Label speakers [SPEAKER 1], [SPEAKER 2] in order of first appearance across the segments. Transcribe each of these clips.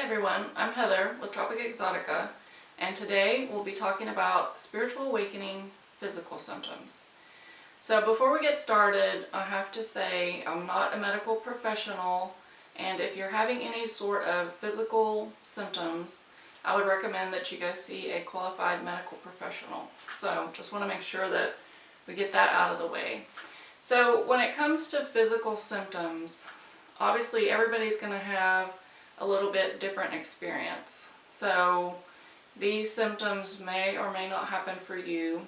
[SPEAKER 1] everyone, I'm Heather with Tropica Exotica, and today we'll be talking about spiritual awakening physical symptoms. So before we get started, I have to say I'm not a medical professional, and if you're having any sort of physical symptoms, I would recommend that you go see a qualified medical professional. So just want to make sure that we get that out of the way. So when it comes to physical symptoms, obviously everybody's going to have a little bit different experience. So these symptoms may or may not happen for you,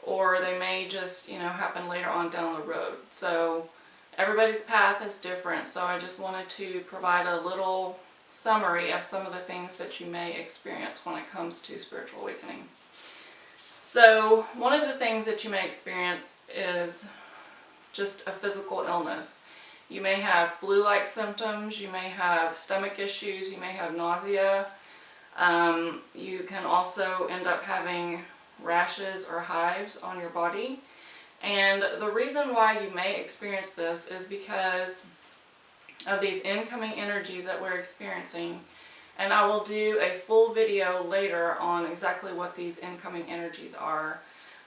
[SPEAKER 1] or they may just, happen later on down the road. So everybody's path is different. So I just wanted to provide a little summary of some of the things that you may experience when it comes to spiritual awakening. So one of the things that you may experience is just a physical illness. You may have flu-like symptoms, you may have stomach issues, you may have nausea. You can also end up having rashes or hives on your body. And the reason why you may experience this is because of these incoming energies that we're experiencing. And I will do a full video later on exactly what these incoming energies are.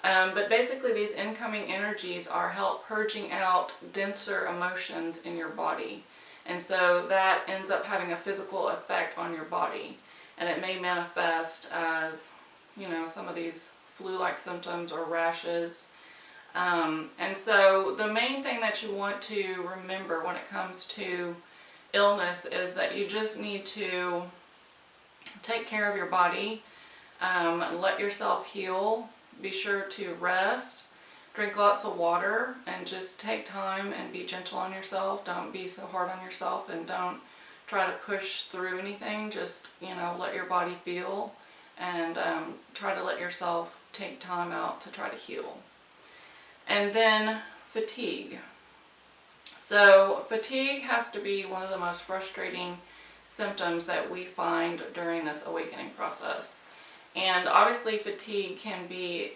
[SPEAKER 1] But basically these incoming energies are help purging out denser emotions in your body. And so that ends up having a physical effect on your body. And it may manifest as, some of these flu-like symptoms or rashes. And so the main thing that you want to remember when it comes to illness is that you just need to take care of your body, let yourself heal. Be sure to rest, drink lots of water, and just take time and be gentle on yourself. Don't be so hard on yourself, and don't try to push through anything. Just, let your body feel, and try to let yourself take time out to try to heal. And then fatigue. So fatigue has to be one of the most frustrating symptoms that we find during this awakening process. And obviously fatigue can be,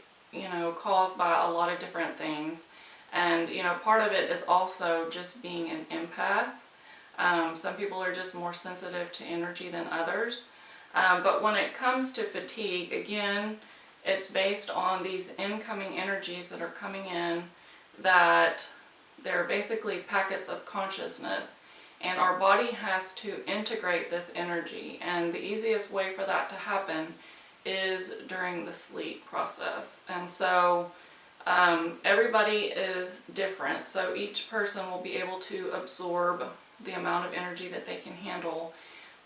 [SPEAKER 1] caused by a lot of different things. And, part of it is also just being an empath. Some people are just more sensitive to energy than others. But when it comes to fatigue, again, it's based on these incoming energies that are coming in, that they're basically packets of consciousness. And our body has to integrate this energy. And the easiest way for that to happen is during the sleep process. And so everybody is different, so each person will be able to absorb the amount of energy that they can handle.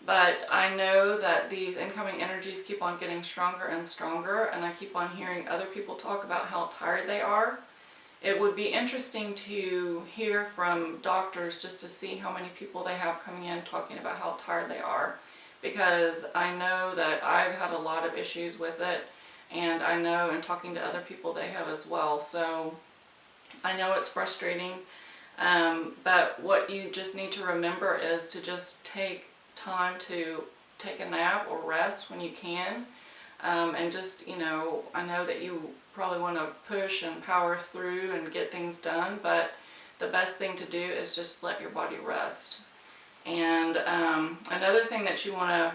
[SPEAKER 1] But I know that these incoming energies keep on getting stronger and stronger, and I keep on hearing other people talk about how tired they are. It would be interesting to hear from doctors just to see how many people they have coming in talking about how tired they are. Because I know that I've had a lot of issues with it, and I know in talking to other people they have as well. So I know it's frustrating, but what you just need to remember is to just take time to take a nap or rest when you can. And just, I know that you probably want to push and power through and get things done, but the best thing to do is just let your body rest. And another thing that you want to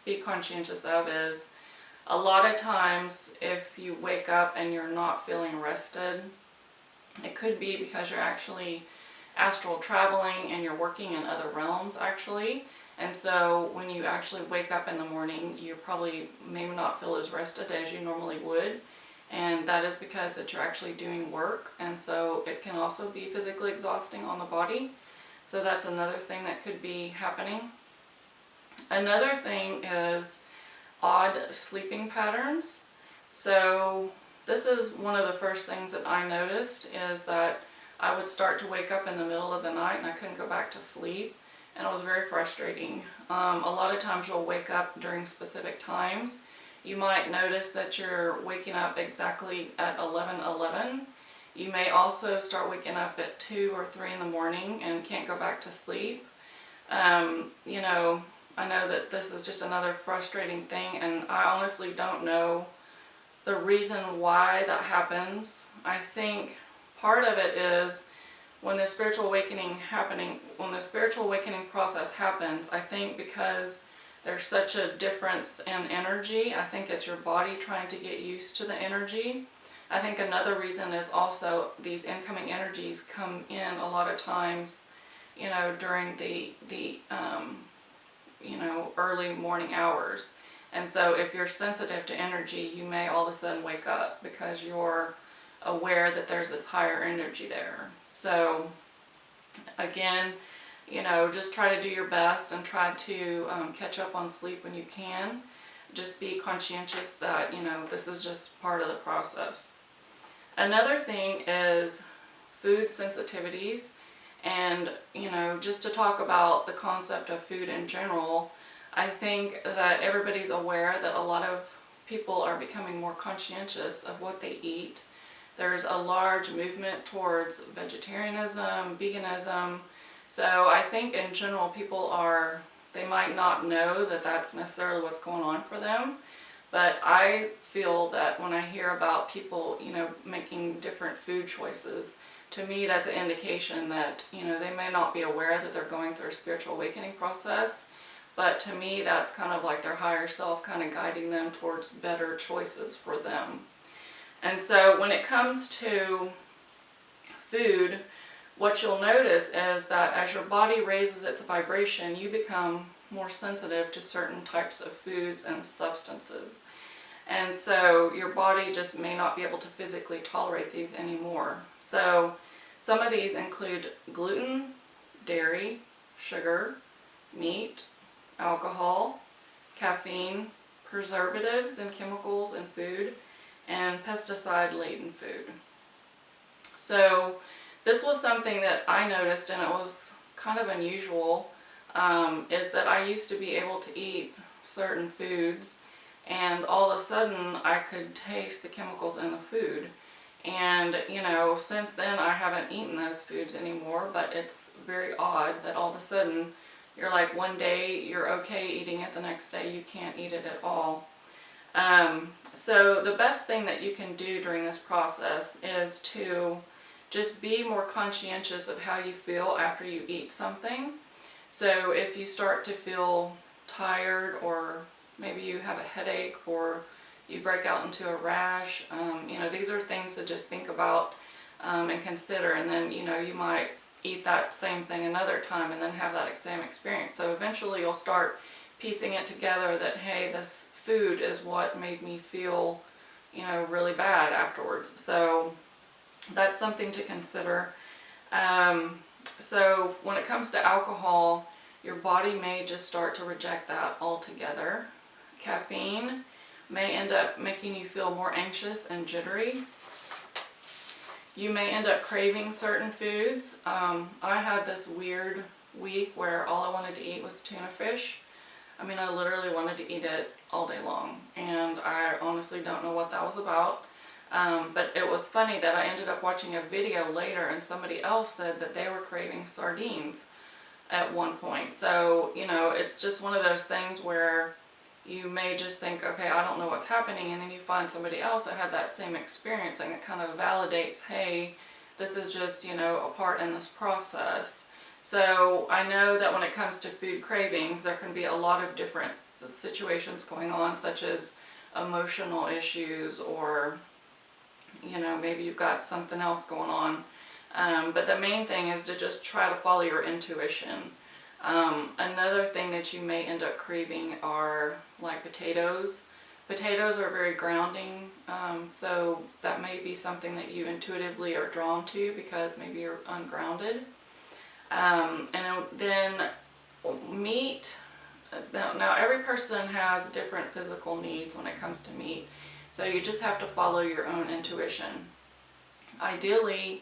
[SPEAKER 1] be conscientious of is a lot of times if you wake up and you're not feeling rested, it could be because you're actually astral traveling and you're working in other realms actually. And so when you actually wake up in the morning, you probably may not feel as rested as you normally would. And that is because that you're actually doing work, and so it can also be physically exhausting on the body. So that's another thing that could be happening. Another thing is odd sleeping patterns. So this is one of the first things that I noticed, is that I would start to wake up in the middle of the night and I couldn't go back to sleep, and it was very frustrating. A lot of times you'll wake up during specific times. You might notice that you're waking up exactly at 11:11. You may also start waking up at 2 or 3 in the morning and can't go back to sleep. I know that this is just another frustrating thing, and I honestly don't know the reason why that happens. I think part of it is when the spiritual awakening process happens, I think because there's such a difference in energy, I think it's your body trying to get used to the energy. I think another reason is also these incoming energies come in a lot of times, you know, during the you know, early morning hours. And so if you're sensitive to energy, you may all of a sudden wake up because you're aware that there's this higher energy there. So again, you know, just try to do your best and try to catch up on sleep when you can. Just be conscientious that, you know, this is just part of the process. Another thing is food sensitivities. And, you know, just to talk about the concept of food in general, I think that everybody's aware that a lot of people are becoming more conscientious of what they eat. There's a large movement towards vegetarianism, veganism. So I think in general people they might not know that that's necessarily what's going on for them. But I feel that when I hear about people, you know, making different food choices, to me that's an indication that, you know, they may not be aware that they're going through a spiritual awakening process. But to me that's kind of like their higher self kind of guiding them towards better choices for them. And so when it comes to food, what you'll notice is that as your body raises its vibration, you become more sensitive to certain types of foods and substances. And so your body just may not be able to physically tolerate these anymore. So some of these include gluten, dairy, sugar, meat, alcohol, caffeine, preservatives and chemicals in food, and pesticide-laden food. So this was something that I noticed, and it was kind of unusual, is that I used to be able to eat certain foods, and all of a sudden I could taste the chemicals in the food. And, you know, since then I haven't eaten those foods anymore, but it's very odd that all of a sudden you're like, one day you're okay eating it, the next day you can't eat it at all. So the best thing that you can do during this process is to just be more conscientious of how you feel after you eat something. So if you start to feel tired, or maybe you have a headache, or you break out into a rash, you know, these are things to just think about and consider. And then, you know, you might eat that same thing another time and then have that same experience. So eventually you'll start piecing it together that, hey, this food is what made me feel, you know, really bad afterwards. So that's something to consider. So when it comes to alcohol, your body may just start to reject that altogether. Caffeine may end up making you feel more anxious and jittery. You may end up craving certain foods. I had this weird week where all I wanted to eat was tuna fish. I mean, I literally wanted to eat it all day long, and I honestly don't know what that was about. But it was funny that I ended up watching a video later and somebody else said that they were craving sardines at one point. So, you know, it's just one of those things where you may just think, okay, I don't know what's happening, and then you find somebody else that had that same experience, and it kind of validates, hey, this is just, you know, a part in this process. So I know that when it comes to food cravings, there can be a lot of different situations going on, such as emotional issues, or, you know, maybe you've got something else going on. But the main thing is to just try to follow your intuition. Another thing that you may end up craving are like potatoes. Potatoes are very grounding, so that may be something that you intuitively are drawn to because maybe you're ungrounded. And then meat. Now every person has different physical needs when it comes to meat, so you just have to follow your own intuition. Ideally,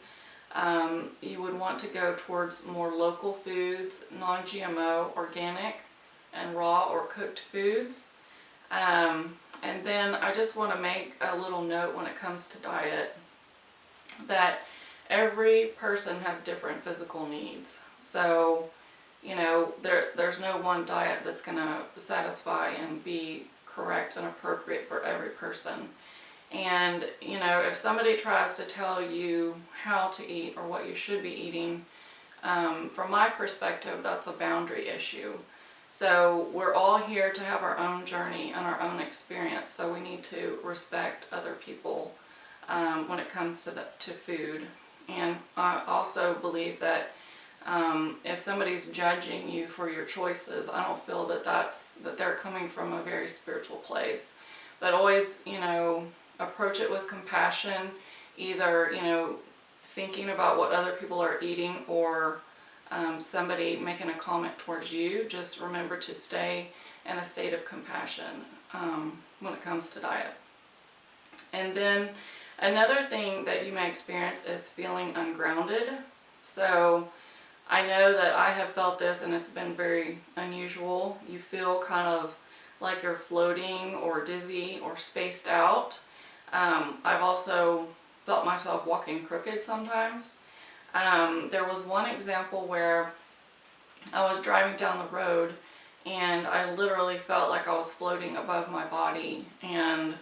[SPEAKER 1] you would want to go towards more local foods, non-GMO, organic, and raw or cooked foods. And then I just want to make a little note when it comes to diet that every person has different physical needs. So, you know, there's no one diet that's going to satisfy and be correct and appropriate for every person. And, you know, if somebody tries to tell you how to eat or what you should be eating, from my perspective, that's a boundary issue. So we're all here to have our own journey and our own experience, so we need to respect other people when it comes to food. And I also believe that if somebody's judging you for your choices, I don't feel that they're coming from a very spiritual place. But always, you know, approach it with compassion, either, you know, thinking about what other people are eating, or somebody making a comment towards you. Just remember to stay in a state of compassion when it comes to diet. And then another thing that you may experience is feeling ungrounded. So I know that I have felt this, and it's been very unusual. You feel kind of like you're floating or dizzy or spaced out. I've also felt myself walking crooked sometimes. There was one example where I was driving down the road and I literally felt like I was floating above my body, and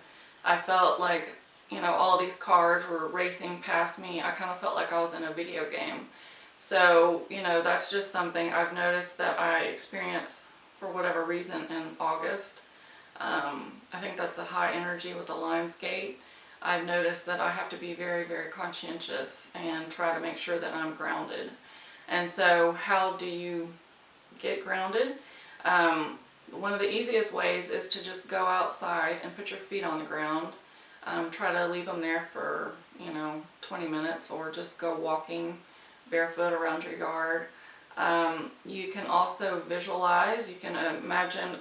[SPEAKER 1] I felt like, you know, all these cars were racing past me. I kind of felt like I was in a video game. So, you know, that's just something I've noticed that I experience for whatever reason in August. I think that's a high energy with the Lionsgate. I've noticed that I have to be very, very conscientious and try to make sure that I'm grounded. And so how do you get grounded? One of the easiest ways is to just go outside and put your feet on the ground. Try to leave them there for, you know, 20 minutes, or just go walking barefoot around your yard. You can also visualize. You can imagine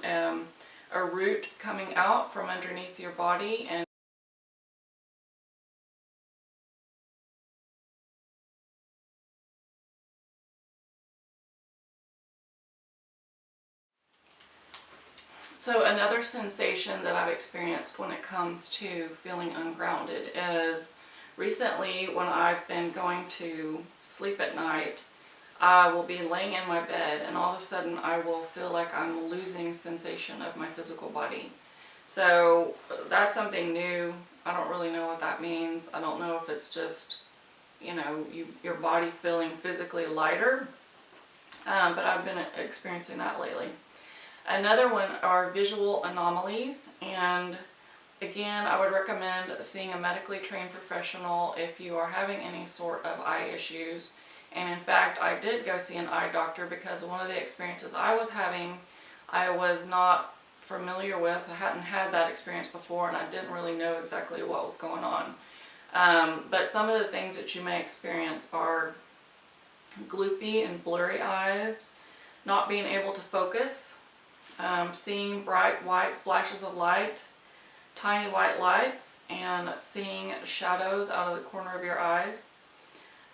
[SPEAKER 1] a root coming out from underneath your body, and so another sensation that I've experienced when it comes to feeling ungrounded is recently when I've been going to sleep at night, I will be laying in my bed and all of a sudden I will feel like I'm losing sensation of my physical body. So that's something new. I don't really know what that means. I don't know if it's just, you know, your body feeling physically lighter, but I've been experiencing that lately. Another one are visual anomalies, and again, I would recommend seeing a medically trained professional if you are having any sort of eye issues. And in fact, I did go see an eye doctor because one of the experiences I was having, I was not familiar with. I hadn't had that experience before, and I didn't really know exactly what was going on. But some of the things that you may experience are gloopy and blurry eyes, not being able to focus, seeing bright white flashes of light, tiny white lights, and seeing shadows out of the corner of your eyes.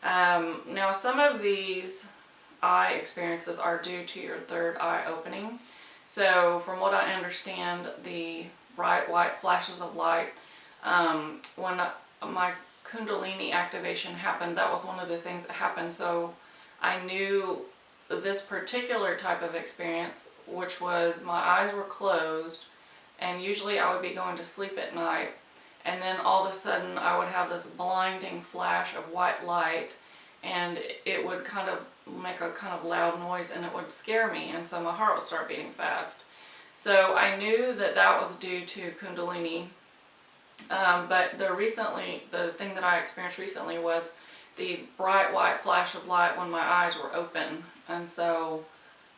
[SPEAKER 1] Now some of these eye experiences are due to your third eye opening. So from what I understand, the bright white flashes of light, when my Kundalini activation happened, that was one of the things that happened. So I knew this particular type of experience, which was my eyes were closed, and usually I would be going to sleep at night, and then all of a sudden I would have this blinding flash of white light, and it would kind of make a kind of loud noise, and it would scare me, and so my heart would start beating fast. So I knew that that was due to Kundalini, but the thing that I experienced recently was the bright white flash of light when my eyes were open, and so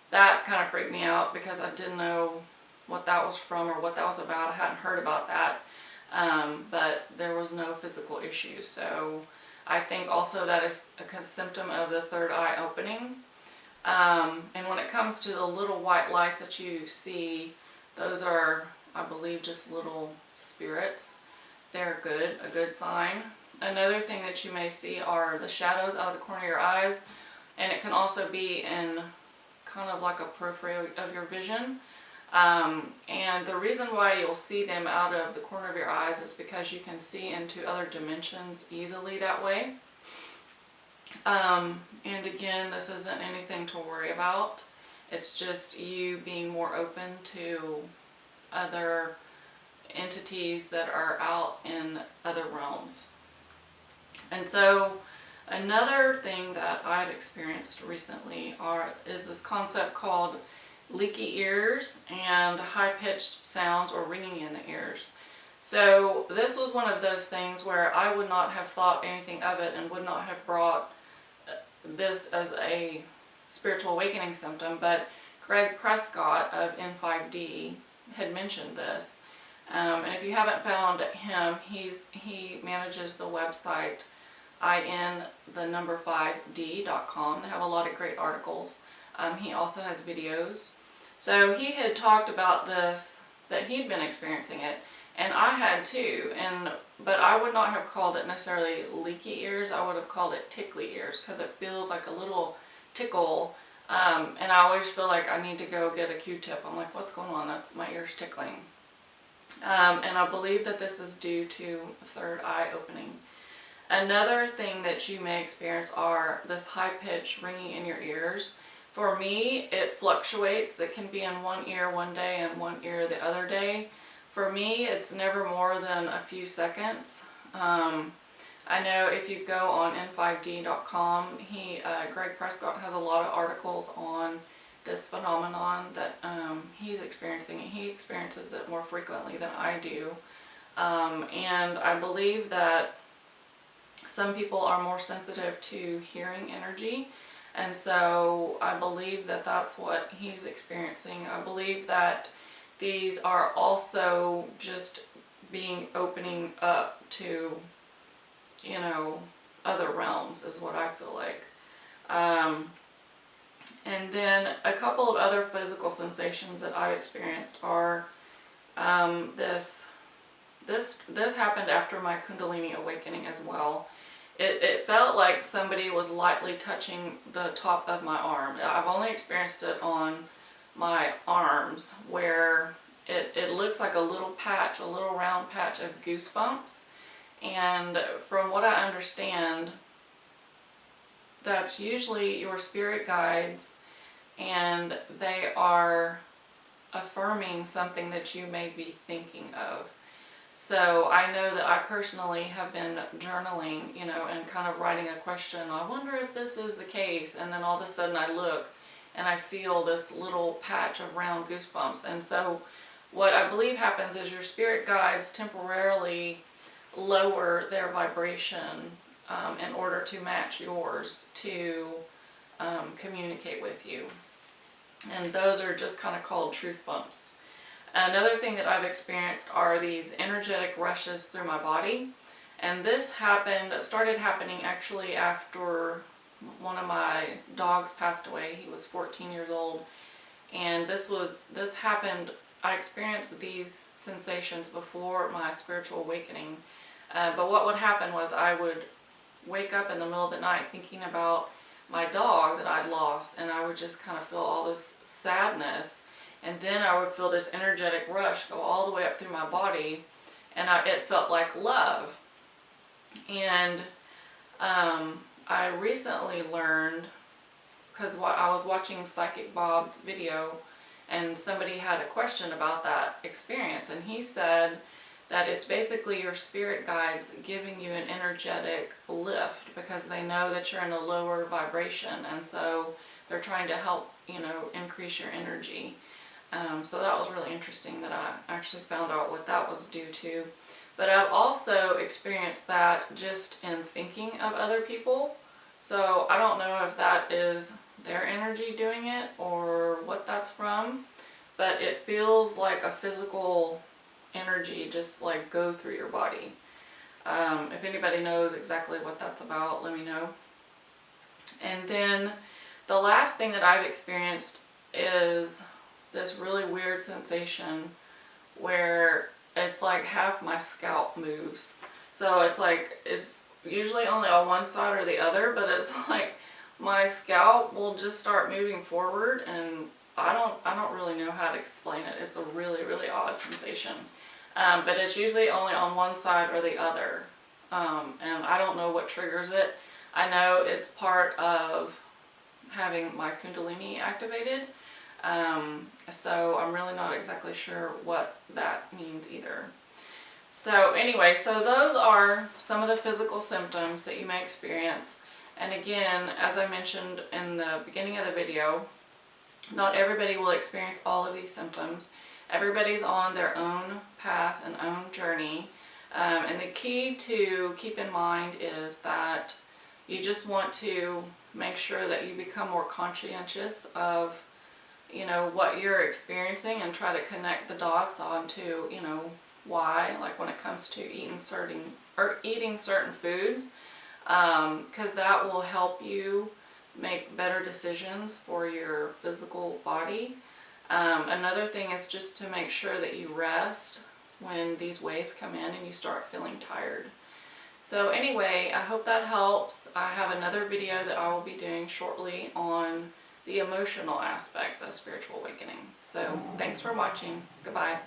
[SPEAKER 1] that kind of freaked me out because I didn't know what that was from or what that was about. I hadn't heard about that, but there was no physical issue. So I think also that is a symptom of the third eye opening. And when it comes to the little white lights that you see, those are, I believe, just little spirits. They're a good sign. Another thing that you may see are the shadows out of the corner of your eyes, and it can also be in kind of like a periphery of your vision. And the reason why you'll see them out of the corner of your eyes is because you can see into other dimensions easily that way. And again, this isn't anything to worry about. It's just you being more open to other entities that are out in other realms. And so another thing that I've experienced recently is this concept called leaky ears and high-pitched sounds or ringing in the ears. So this was one of those things where I would not have thought anything of it and would not have brought this as a spiritual awakening symptom, but Greg Prescott of N5D had mentioned this. And if you haven't found him, he manages the website in5d.com. They have a lot of great articles. He also has videos. So he had talked about this, that he'd been experiencing it, and I had too. But I would not have called it necessarily leaky ears. I would have called it tickly ears because it feels like a little tickle. And I always feel like I need to go get a Q-tip. I'm like, what's going on? That's my ears tickling. And I believe that this is due to third eye opening. Another thing that you may experience are this high-pitched ringing in your ears. For me, it fluctuates. It can be in one ear one day and one ear the other day. For me, it's never more than a few seconds. I know if you go on n5d.com, Greg Prescott has a lot of articles on this phenomenon that he's experiencing. He experiences it more frequently than I do. And I believe that some people are more sensitive to hearing energy, and so I believe that that's what he's experiencing. I believe that these are also just opening up to, you know, other realms is what I feel like. And then a couple of other physical sensations that I've experienced are this happened after my Kundalini awakening as well. It felt like somebody was lightly touching the top of my arm. I've only experienced it on my arms, where it looks like a little patch, a little round patch of goosebumps. And from what I understand, that's usually your spirit guides, and they are affirming something that you may be thinking of. So I know that I personally have been journaling, you know, and kind of writing a question. I wonder if this is the case. And then all of a sudden I look and I feel this little patch of round goosebumps. And so what I believe happens is your spirit guides temporarily lower their vibration in order to match yours to communicate with you. And those are just kind of called truth bumps. Another thing that I've experienced are these energetic rushes through my body. And this started happening actually after one of my dogs passed away. He was 14 years old. And this happened, I experienced these sensations before my spiritual awakening. But what would happen was I would wake up in the middle of the night thinking about my dog that I'd lost, and I would just kind of feel all this sadness. And then I would feel this energetic rush go all the way up through my body, and it felt like love. And I recently learned, because I was watching Psychic Bob's video, and somebody had a question about that experience, and he said that it's basically your spirit guides giving you an energetic lift because they know that you're in a lower vibration, and so they're trying to help, you know, increase your energy. So that was really interesting that I actually found out what that was due to. But I've also experienced that just in thinking of other people. So I don't know if that is their energy doing it or what that's from, but it feels like a physical energy just like go through your body. If anybody knows exactly what that's about, let me know. And then the last thing that I've experienced is this really weird sensation where it's like half my scalp moves. So it's like, it's usually only on one side or the other, but it's like my scalp will just start moving forward, and I don't really know how to explain it. It's a really, really odd sensation. But it's usually only on one side or the other. And I don't know what triggers it. I know it's part of having my Kundalini activated. So I'm really not exactly sure what that means either. So anyway, so those are some of the physical symptoms that you may experience. And again, as I mentioned in the beginning of the video, not everybody will experience all of these symptoms. Everybody's on their own path and own journey. And the key to keep in mind is that you just want to make sure that you become more conscientious of, you know, what you're experiencing, and try to connect the dots onto, you know, why, like when it comes to eating certain foods, because that will help you make better decisions for your physical body. Another thing is just to make sure that you rest when these waves come in and you start feeling tired. So anyway, I hope that helps. I have another video that I will be doing shortly on the emotional aspects of spiritual awakening. So thanks for watching. Goodbye.